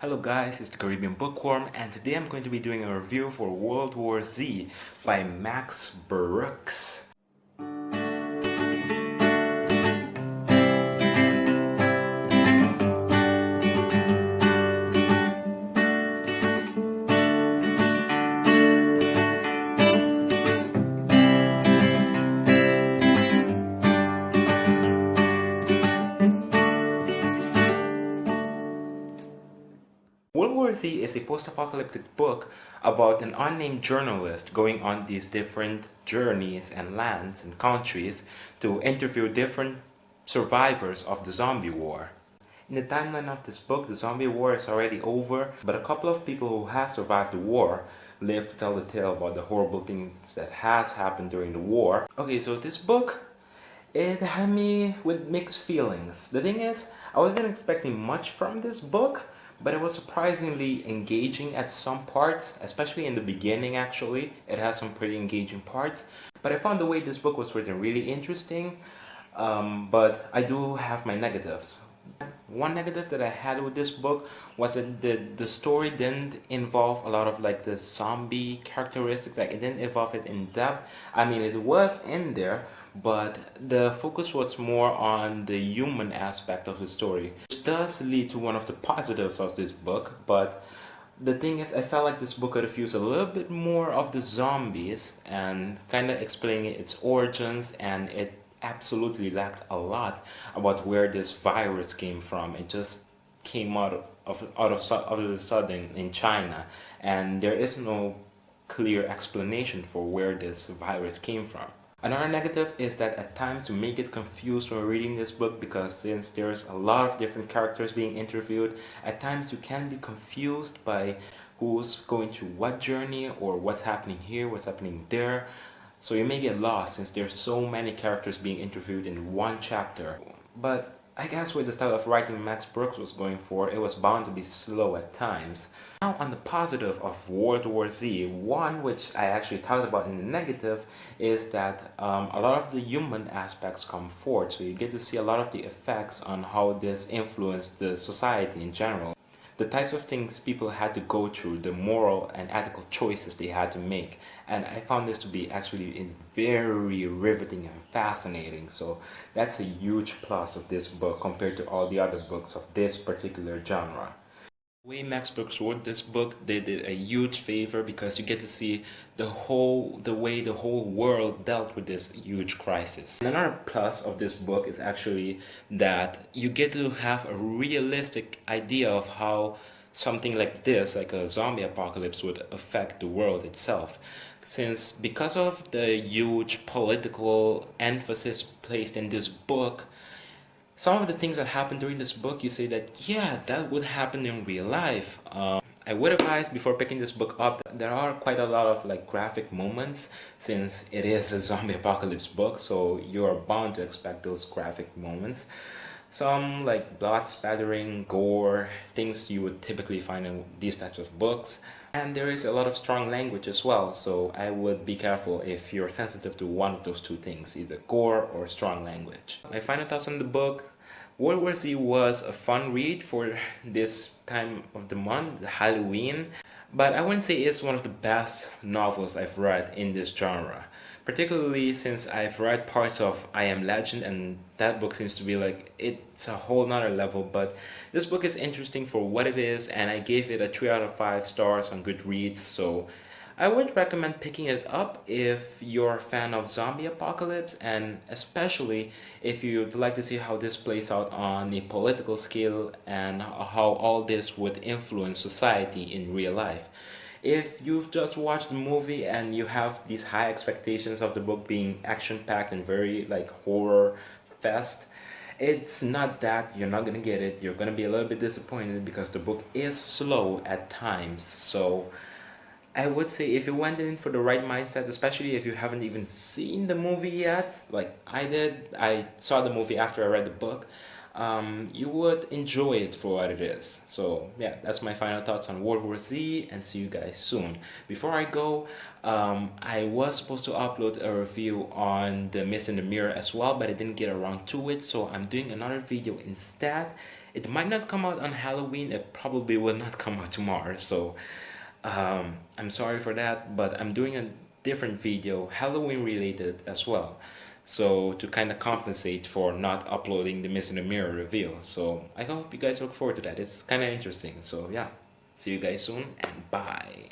Hello guys, it's the Caribbean Bookworm, and today I'm going to be doing a review for World War Z by Max Brooks. World War Z is a post-apocalyptic book about an unnamed journalist going on these different journeys and lands and countries to interview different survivors of the zombie war. In the timeline of this book, the zombie war is already over, but a couple of people who have survived the war live to tell the tale about the horrible things that has happened during the war. Okay, so this book, it had me with mixed feelings. The thing is, I wasn't expecting much from this book, but it was surprisingly engaging at some parts, especially in the beginning actually. It has some pretty engaging parts. But I found the way this book was written really interesting, but I do have my negatives. One negative that I had with this book was that the story didn't involve a lot of like the zombie characteristics, like it didn't involve it in depth. I mean, it was in there, but the focus was more on the human aspect of the story, which does lead to one of the positives of this book. But the thing is, I felt like this book could have used a little bit more of the zombies and kind of explaining its origins, and it absolutely lacked a lot about where this virus came from. It just came out of the sudden in China, and there is no clear explanation for where this virus came from. Another negative is that at times you may get confused when reading this book, because since there's a lot of different characters being interviewed, at times you can be confused by who's going through what journey or what's happening here, what's happening there. So you may get lost since there's so many characters being interviewed in one chapter. But I guess with the style of writing Max Brooks was going for, it was bound to be slow at times. Now on the positive of World War Z, one which I actually talked about in the negative is that a lot of the human aspects come forward. So you get to see a lot of the effects on how this influenced the society in general. The types of things people had to go through, the moral and ethical choices they had to make. And I found this to be actually very riveting and fascinating. So that's a huge plus of this book compared to all the other books of this particular genre. The way Max Brooks wrote this book, they did a huge favor, because you get to see the way the whole world dealt with this huge crisis. And another plus of this book is actually that you get to have a realistic idea of how something like this, like a zombie apocalypse, would affect the world itself. Since because of the huge political emphasis placed in this book, some of the things that happen during this book, you say that, yeah, that would happen in real life. I would advise before picking this book up, there are quite a lot of like graphic moments, since it is a zombie apocalypse book, so you're bound to expect those graphic moments. Some like blood spattering, gore, things you would typically find in these types of books. And there is a lot of strong language as well, so I would be careful if you're sensitive to one of those two things, either gore or strong language. My final thoughts on the book: World War Z was a fun read for this time of the month, Halloween, but I wouldn't say it's one of the best novels I've read in this genre. Particularly since I've read parts of I Am Legend, and that book seems to be like, it's a whole nother level, but this book is interesting for what it is, and I gave it a 3 out of 5 stars on Goodreads, so I would recommend picking it up if you're a fan of zombie apocalypse, and especially if you'd like to see how this plays out on a political scale and how all this would influence society in real life. If you've just watched the movie and you have these high expectations of the book being action-packed and very like horror fest, it's not that. You're not gonna get it. You're gonna be a little bit disappointed because the book is slow at times. So I would say if you went in for the right mindset, especially if you haven't even seen the movie yet, like I did, I saw the movie after I read the book, you would enjoy it for what it is. So yeah, that's my final thoughts on World War Z, and see you guys soon. Before I go, I was supposed to upload a review on The Mist in the Mirror as well, but I didn't get around to it, so I'm doing another video instead. It might not come out on Halloween. It probably will not come out tomorrow. So I'm sorry for that, but I'm doing a different video, Halloween related as well. So to kind of compensate for not uploading the Miss in the Mirror reveal. So I hope you guys look forward to that. It's kind of interesting. So yeah, see you guys soon and bye.